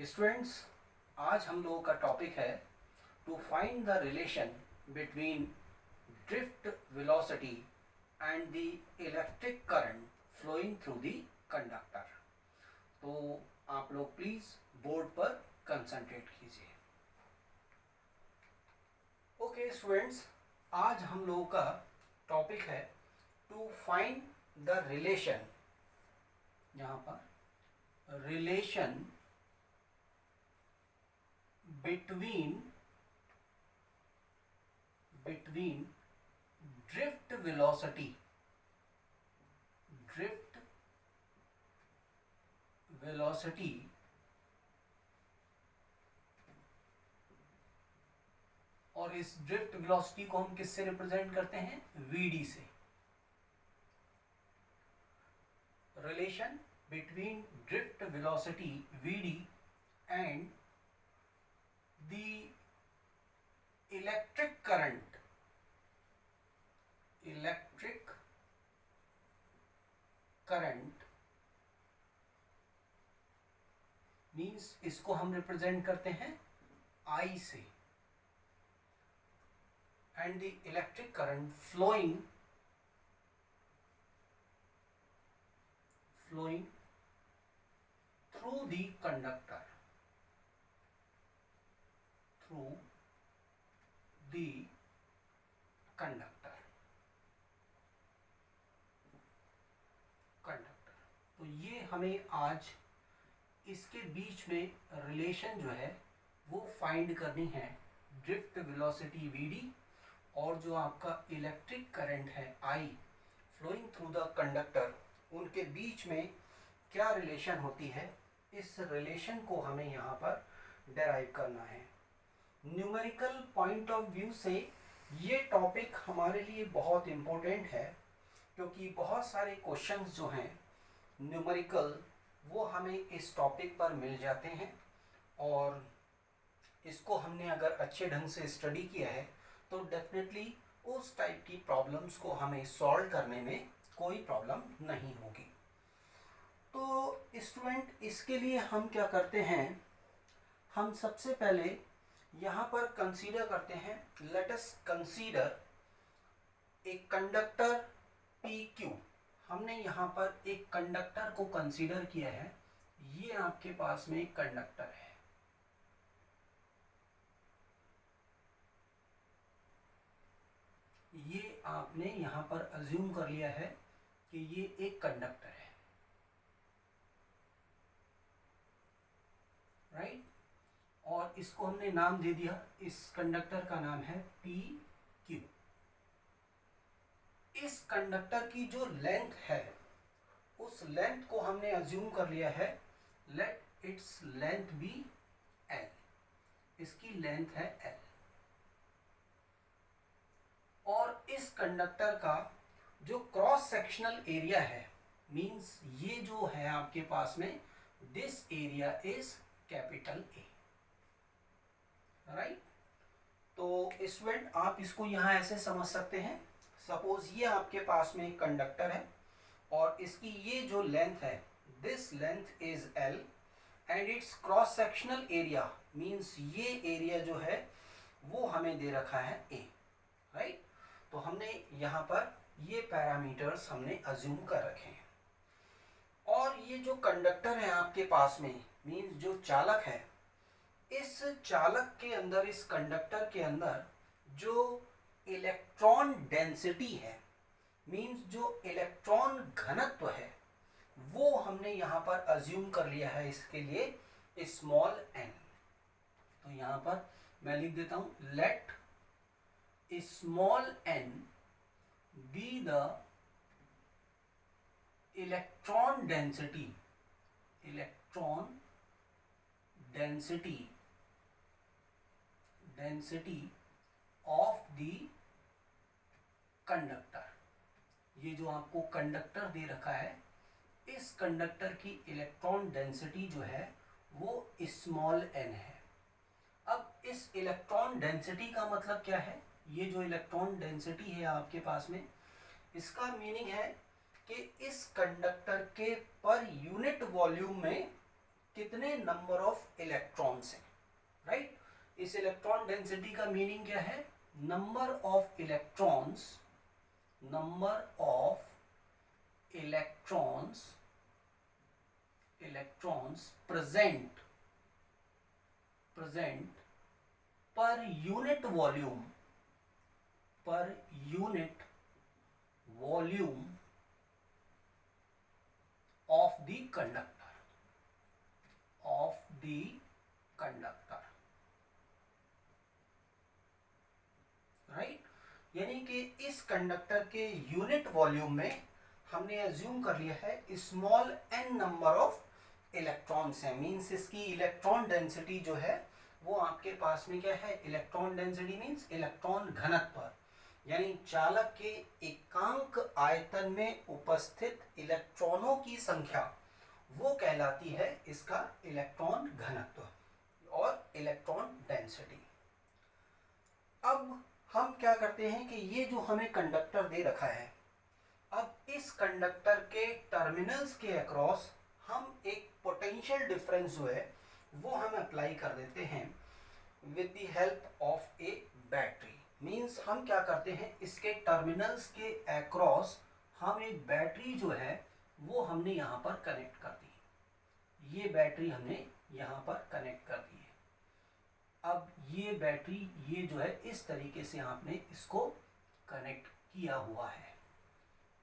Students, आज हम लोगों का टॉपिक है to find the relation between drift velocity and the electric current flowing through the conductor. तो आप लोग प्लीज बोर्ड पर कंसंट्रेट कीजिए। ओके स्टूडेंट्स, आज हम लोगों का टॉपिक है टू फाइंड द रिलेशन। यहाँ पर रिलेशन between drift velocity और इस ड्रिफ्ट वेलोसिटी को हम किससे रिप्रेजेंट करते हैं? वीडी से। Relation between drift velocity V D and the electric current means इसको हम रिप्रेजेंट करते हैं I से, and the electric current flowing through the conductor, तो ये हमें आज इसके बीच में रिलेशन जो है वो फाइंड करनी है। ड्रिफ्ट वेलोसिटी वीडी और जो आपका इलेक्ट्रिक करंट है I flowing through the conductor, उनके बीच में क्या रिलेशन होती है, इस रिलेशन को हमें यहाँ पर डेराइव करना है। न्यूमेरिकल पॉइंट ऑफ व्यू से ये टॉपिक हमारे लिए बहुत इम्पोर्टेंट है, क्योंकि बहुत सारे क्वेश्चंस जो हैं न्यूमेरिकल वो हमें इस टॉपिक पर मिल जाते हैं, और इसको हमने अगर अच्छे ढंग से स्टडी किया है तो डेफिनेटली उस टाइप की प्रॉब्लम्स को हमें सॉल्व करने में कोई प्रॉब्लम नहीं होगी। तो स्टूडेंट, इसके लिए हम क्या करते हैं, हम सबसे पहले यहाँ पर कंसीडर करते हैं, लेट अस कंसीडर एक कंडक्टर PQ। हमने यहाँ पर एक कंडक्टर को कंसीडर किया है। ये आपके पास में एक कंडक्टर है, ये आपने यहाँ पर अज्यूम कर लिया है कि ये एक कंडक्टर है, राइट। और इसको हमने नाम दे दिया, इस कंडक्टर का नाम है PQ। इस कंडक्टर की जो लेंथ है उस लेंथ को हमने अज्यूम कर लिया है, let its length be L। इसकी लेंथ है L, और इस कंडक्टर का जो क्रॉस सेक्शनल एरिया है, मींस ये जो है आपके पास में, this area is capital A, right. तो स्टूडेंट, आप इसको यहाँ ऐसे समझ सकते हैं, सपोज ये आपके पास में एक कंडक्टर है और इसकी ये जो लेंथ है, this length is L and it's cross sectional area means ये एरिया जो है वो हमें दे रखा है A, राइट। तो हमने यहाँ पर ये पैरामीटर्स हमने अज्यूम कर रखे हैं। और ये जो कंडक्टर है आपके पास में, मींस जो चालक है, इस चालक के अंदर, इस कंडक्टर के अंदर जो इलेक्ट्रॉन डेंसिटी है, मींस जो इलेक्ट्रॉन घनत्व है, वो हमने यहाँ पर अज्यूम कर लिया है इसके लिए स्मॉल n। तो यहाँ पर मैं लिख देता हूँ, let small n be the electron density of the conductor. ये जो आपको कंडक्टर दे रखा है, इस कंडक्टर की इलेक्ट्रॉन डेंसिटी जो है वो स्मॉल n है। अब इस इलेक्ट्रॉन डेंसिटी का मतलब क्या है? ये जो इलेक्ट्रॉन डेंसिटी है आपके पास में, इसका मीनिंग है कि इस कंडक्टर के पर यूनिट वॉल्यूम में कितने नंबर ऑफ इलेक्ट्रॉन्स हैं, राइट। इस इलेक्ट्रॉन डेंसिटी का मीनिंग क्या है, number of electrons, number of electrons present per unit volume of the conductor, right. यानी कि इस कंडक्टर के यूनिट वॉल्यूम में हमने एज्यूम कर लिया है small n number of electrons हैं, मींस इसकी इलेक्ट्रॉन डेंसिटी जो है वो आपके पास में क्या है, इलेक्ट्रॉन डेंसिटी मींस इलेक्ट्रॉन घनत्व, यानी चालक के एकांक आयतन में उपस्थित इलेक्ट्रॉनों की संख्या, वो कहलाती है इसका इलेक्ट्रॉन घनत्व और इलेक्ट्रॉन डेंसिटी। अब हम क्या करते हैं कि ये जो हमें कंडक्टर दे रखा है, अब इस कंडक्टर के टर्मिनल्स के अक्रॉस हम एक पोटेंशियल डिफरेंस जो है वो हम अप्लाई कर देते हैं with the help of A battery. Means हम क्या करते हैं, इसके टर्मिनल्स के अक्रॉस हम एक बैटरी जो है वो हमने यहाँ पर कनेक्ट कर दी, ये बैटरी हमने यहाँ पर कनेक्ट कर दी है। अब ये बैटरी ये जो है इस तरीके से आपने इसको कनेक्ट किया हुआ है,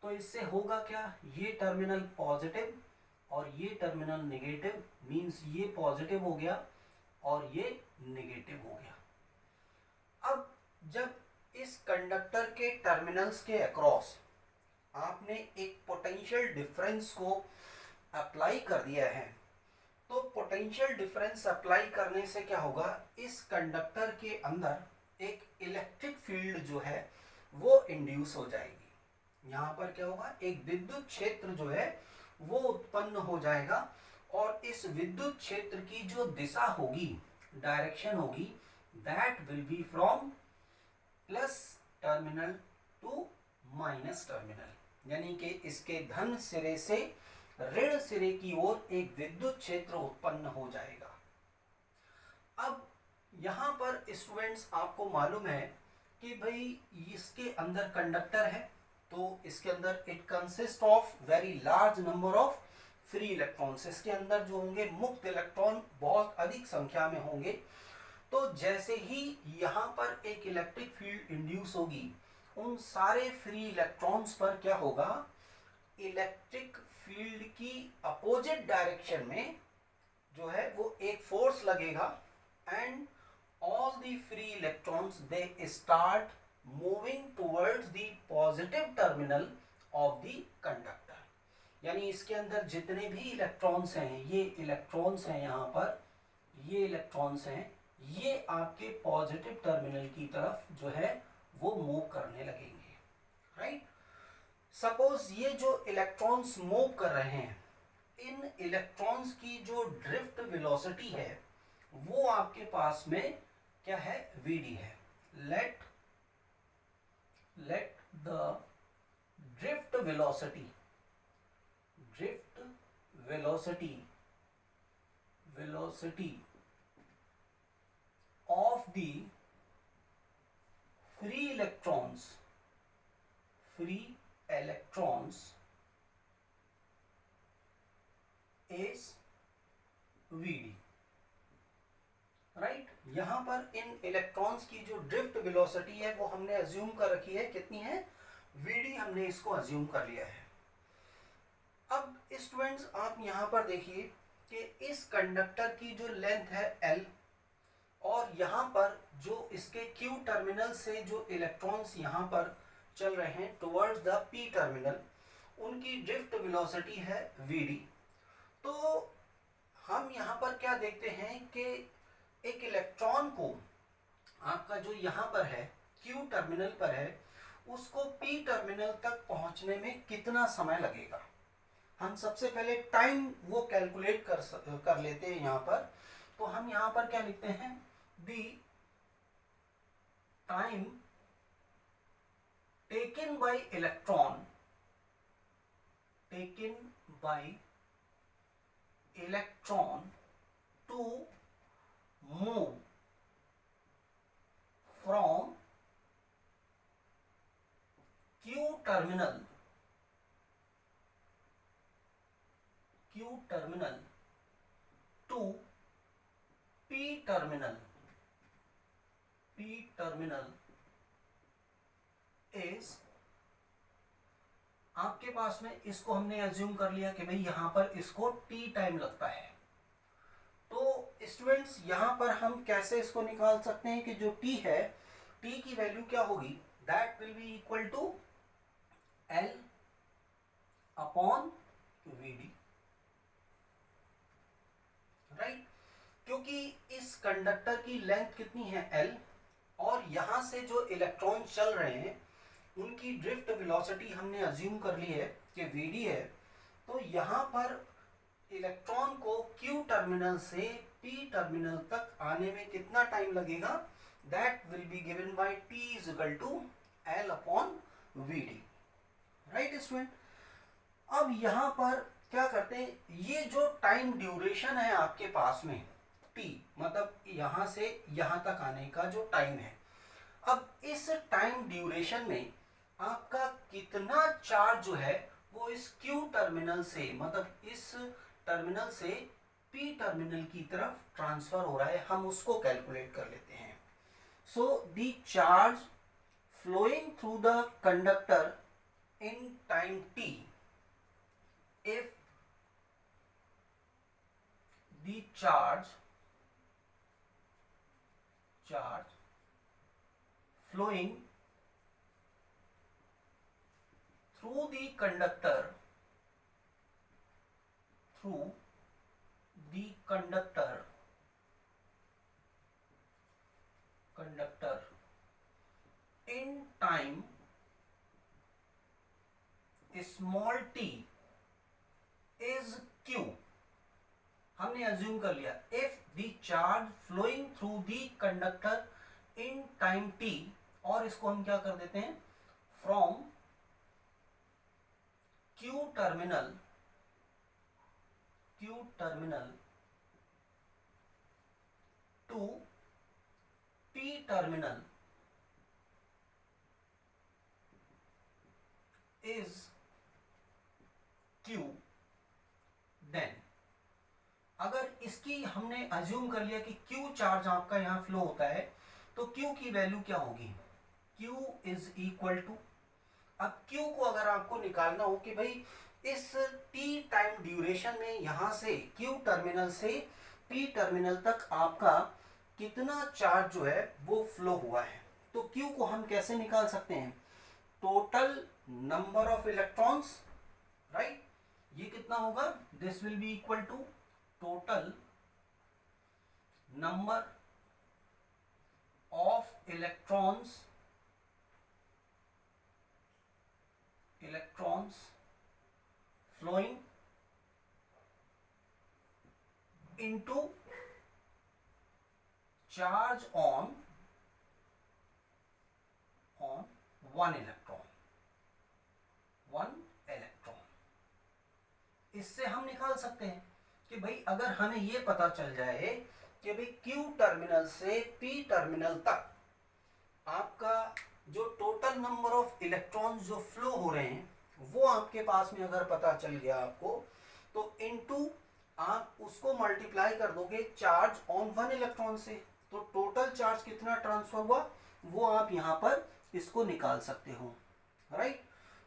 तो इससे होगा क्या, ये टर्मिनल पॉजिटिव और ये टर्मिनल नेगेटिव, मींस ये पॉजिटिव हो गया और ये नेगेटिव हो गया। अब जब इस कंडक्टर के टर्मिनल्स के अक्रॉस आपने एक पोटेंशियल डिफरेंस को अप्लाई कर दिया है, तो पोटेंशियल डिफरेंस अप्लाई करने से क्या होगा, इस कंडक्टर के अंदर एक इलेक्ट्रिक फील्ड जो है वो इंड्यूस हो जाएगी। यहाँ पर क्या होगा, एक विद्युत क्षेत्र जो है वो उत्पन्न हो जाएगा और इस विद्युत क्षेत्र की जो दिशा होगी, डायरेक्शन होगी, that will be from plus terminal to minus terminal, यानी कि इसके धन सिरे से ऋण सिरे की ओर एक विद्युत क्षेत्र उत्पन्न हो जाएगा। अब यहाँ पर स्टूडेंट्स आपको मालूम है कि भाई इसके अंदर कंडक्टर है, तो इसके अंदर it consist of very large number of free electrons, इसके अंदर जो होंगे मुक्त इलेक्ट्रॉन बहुत अधिक संख्या में होंगे। तो जैसे ही यहाँ पर एक इलेक्ट्रिक फील्ड इंड्यूस होगी, उन सारे फ्री इलेक्ट्रॉन्स पर क्या होगा, इलेक्ट्रिक फील्ड की अपोजिट डायरेक्शन में जो है वो एक फोर्स लगेगा and all the free electrons they start moving towards the positive terminal of the conductor. यानी इसके अंदर जितने भी इलेक्ट्रॉन्स हैं, ये इलेक्ट्रॉन्स हैं, यहाँ पर ये इलेक्ट्रॉन्स हैं, ये आपके पॉजिटिव टर्मिनल की तरफ जो है वो मूव करने लगेंगे, राइट। सपोज ये जो इलेक्ट्रॉन्स मूव कर रहे हैं, इन इलेक्ट्रॉन्स की जो ड्रिफ्ट वेलोसिटी है वो आपके पास में क्या है, vd है। Let the drift velocity of the free electrons is Vd, right. यहां पर इन इलेक्ट्रॉन्स की जो ड्रिफ्ट वेलोसिटी है वो हमने अज्यूम कर रखी है, कितनी है, Vd, हमने इसको अज्यूम कर लिया है। अब स्टूडेंट्स आप यहां पर देखिए कि इस कंडक्टर की जो लेंथ है L और यहाँ पर जो इसके Q टर्मिनल से जो इलेक्ट्रॉन्स यहाँ पर चल रहे हैं टुवर्ड्स द P टर्मिनल, उनकी ड्रिफ्ट वेलोसिटी है Vd। तो हम यहाँ पर क्या देखते हैं कि एक इलेक्ट्रॉन को आपका जो यहाँ पर है Q टर्मिनल पर है, उसको P टर्मिनल तक पहुँचने में कितना समय लगेगा। हम सबसे पहले टाइम वो कैलकुलेट कर लेते हैं यहाँ पर। तो हम यहाँ पर क्या लिखते हैं, the time taken by electron to move from Q terminal to P terminal is, आपके पास में इसको हमने एज्यूम कर लिया कि भाई यहां पर इसको T टाइम लगता है। तो स्टूडेंट्स यहां पर हम कैसे इसको निकाल सकते हैं कि जो T है, T की वैल्यू क्या होगी, that will be equal to L upon VD, right. क्योंकि इस कंडक्टर की लेंथ कितनी है L, और यहां से जो इलेक्ट्रॉन चल रहे हैं उनकी ड्रिफ्ट वेलोसिटी हमने अज्यूम कर ली है कि VD है। तो यहां पर इलेक्ट्रॉन को Q टर्मिनल से P टर्मिनल तक आने में कितना टाइम लगेगा, that will be given by T is equal to L upon VD, right student. अब यहां पर क्या करते हैं, ये जो टाइम ड्यूरेशन है आपके पास में T, मतलब यहां से यहां तक आने का जो टाइम है, अब इस टाइम ड्यूरेशन में आपका कितना चार्ज जो है वो इस Q टर्मिनल से, मतलब इस टर्मिनल से P टर्मिनल की तरफ ट्रांसफर हो रहा है, हम उसको कैलकुलेट कर लेते हैं। So the charge flowing through the conductor in time t, if the charge flowing through the conductor in time small t is q, हमने अज्यूम कर लिया if the charge flowing through the conductor in time t, और इसको हम क्या कर देते हैं, from Q terminal to P terminal is Q, then अगर इसकी हमने अज्यूम कर लिया कि Q चार्ज आपका यहां फ्लो होता है, तो Q की वैल्यू क्या होगी, Q इज इक्वल टू, अब Q को अगर आपको निकालना हो कि भाई इस T टाइम ड्यूरेशन में यहां से Q टर्मिनल से P टर्मिनल तक आपका कितना चार्ज जो है वो फ्लो हुआ है, तो Q को हम कैसे निकाल सकते हैं, total number of electrons, right. ये कितना होगा, this will be equal to total number of electrons flowing into charge on one electron. इससे हम निकाल सकते हैं कि भाई अगर हमें ये पता चल जाए कि भाई Q टर्मिनल से P टर्मिनल तक आपका जो टोटल नंबर ऑफ इलेक्ट्रॉन्स जो फ्लो हो रहे हैं वो आपके पास में अगर पता चल गया आपको, तो इनटू आप उसको मल्टीप्लाई कर दोगे चार्ज ऑन वन इलेक्ट्रॉन से, तो टोटल चार्ज कितना ट्रांसफर हुआ वो आप यहां पर इसको निकाल सकते हो, राइट।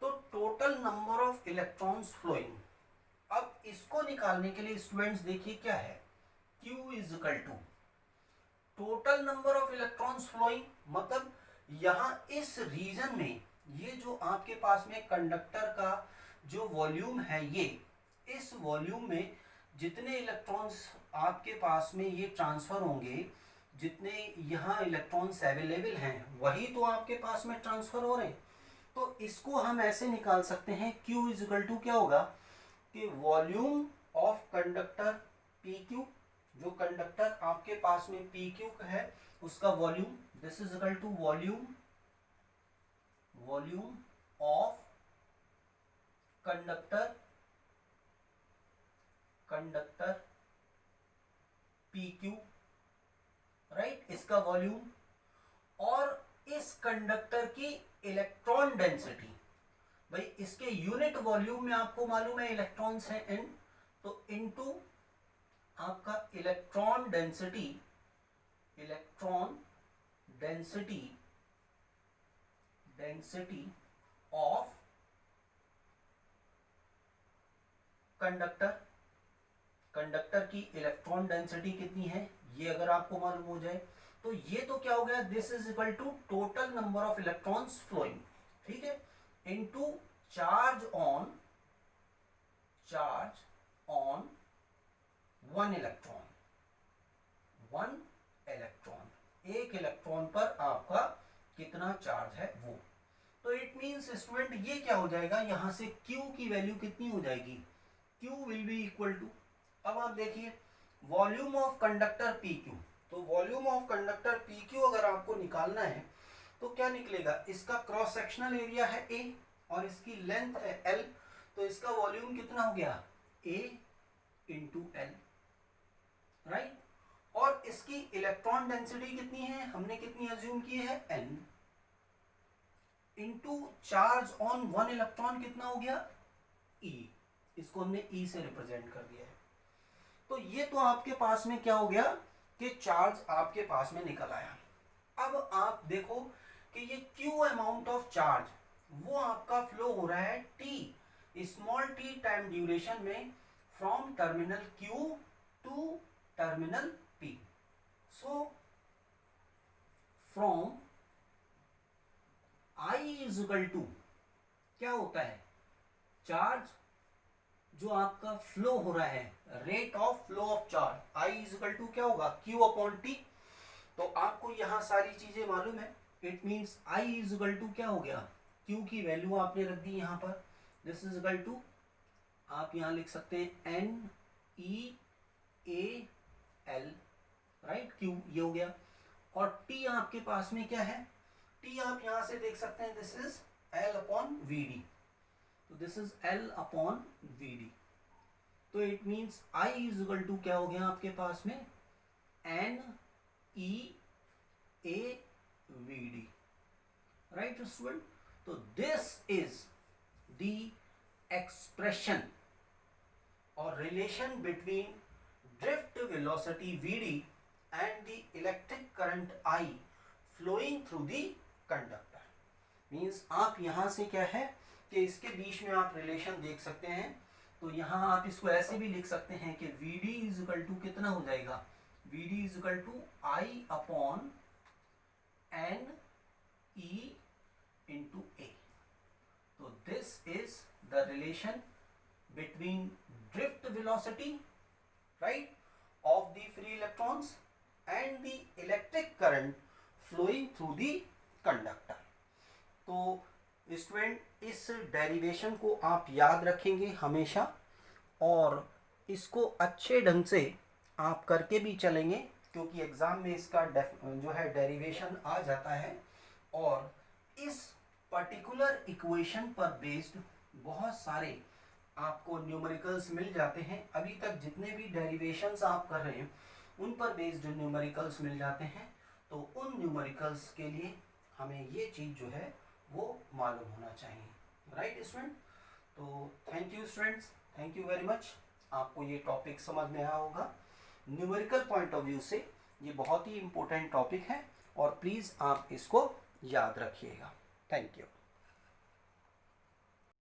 तो total number of electrons flowing, अब इसको निकालने के लिए स्टूडेंट्स देखिए क्या है, Q is equal to total number of electrons flowing, मतलब यहां इस रीजन में ये जो आपके पास में कंडक्टर का जो वॉल्यूम है, ये इस वॉल्यूम में जितने इलेक्ट्रॉन्स आपके पास में ये ट्रांसफर होंगे, जितने यहाँ इलेक्ट्रॉन्स अवेलेबल हैं वही तो आपके पास में ट्रांसफर हो रहे हैं। तो इसको हम ऐसे निकाल सकते हैं, Q इज इक्वल टू क्या होगा कि वॉल्यूम ऑफ कंडक्टर PQ, जो कंडक्टर आपके पास में PQ है उसका volume, this is equal to volume of conductor PQ, right, इसका वॉल्यूम, और इस कंडक्टर की इलेक्ट्रॉन डेंसिटी, भाई इसके यूनिट वॉल्यूम में आपको मालूम है इलेक्ट्रॉन्स हैं n, तो इनटू आपका इलेक्ट्रॉन डेंसिटी ऑफ कंडक्टर की इलेक्ट्रॉन डेंसिटी कितनी है, ये अगर आपको मालूम हो जाए तो ये तो क्या हो गया, this is equal to total number of electrons flowing, ठीक है, into charge on one electron, एक इलेक्ट्रॉन पर आपका कितना चार्ज है वो। तो इट मींस स्टूडेंट ये क्या हो जाएगा, यहां से Q की वैल्यू कितनी हो जाएगी, Q will be equal to, अब आप देखिए वॉल्यूम ऑफ कंडक्टर PQ, तो वॉल्यूम ऑफ कंडक्टर PQ अगर आपको निकालना है तो क्या निकलेगा, इसका क्रॉस सेक्शनल एरिया है A और इसकी लेंथ है L, तो इसका वॉल्यूम कितना हो गया A इंटू L, राइट, और इसकी इलेक्ट्रॉन डेंसिटी कितनी है, हमने कितनी अज्यूम की है N, into charge on one electron कितना हो गया E, इसको हमने E से रिप्रेजेंट कर दिया है। तो ये तो आपके पास में क्या हो गया कि चार्ज आपके पास में निकल आया। अब आप देखो कि ये Q अमाउंट ऑफ चार्ज वो आपका फ्लो हो रहा है T, small t time duration में, from terminal Q to terminal P। So from I is equal to क्या होता है, चार्ज जो आपका फ्लो हो रहा है, rate of flow of charge, I is equal to क्या होगा Q अपॉन T। तो आपको यहां सारी चीजें मालूम है, it means I is equal to क्या हो गया, Q की वैल्यू आपने रख दी यहां पर, दिस इज इक्वल टू आप यहां लिख सकते हैं NEAL, राइट, Q ये हो गया, और T आपके पास में क्या है, T आप यहां से देख सकते हैं, this is L upon VD, तो this is L upon VD, तो it means I is equal to क्या हो गया आपके पास में NEAVD, राइट स्टूडेंट। तो दिस इज द एक्सप्रेशन और relation between drift velocity VD and the electric current I flowing through the conductor। Means आप यहां से क्या है कि इसके बीच में आप रिलेशन देख सकते हैं, तो यहां आप इसको ऐसे भी लिख सकते हैं कि VD इज इक्वल टू कितना हो जाएगा, VD is equal to I upon NE into A। तो this is the relation between drift velocity, right, of the free electrons and the electric current flowing through the conductor। तो student इस derivation को आप याद रखेंगे हमेशा, और इसको अच्छे ढंग से आप करके भी चलेंगे, क्योंकि एग्जाम में इसका जो है डेरिवेशन आ जाता है, और इस पर्टिकुलर इक्वेशन पर बेस्ड बहुत सारे आपको न्यूमेरिकल्स मिल जाते हैं। अभी तक जितने भी डेरिवेशंस आप कर रहे हैं उन पर बेस्ड न्यूमेरिकल्स मिल जाते हैं, तो उन न्यूमेरिकल्स के लिए हमें ये चीज़ जो है वो मालूम होना चाहिए, राइट स्टूडेंट। तो thank you students, thank you very much. आपको ये टॉपिक समझ में आया होगा, न्यूमेरिकल पॉइंट ऑफ व्यू से ये बहुत ही इम्पोर्टेंट टॉपिक है, और प्लीज़ आप इसको याद रखिएगा। Thank you.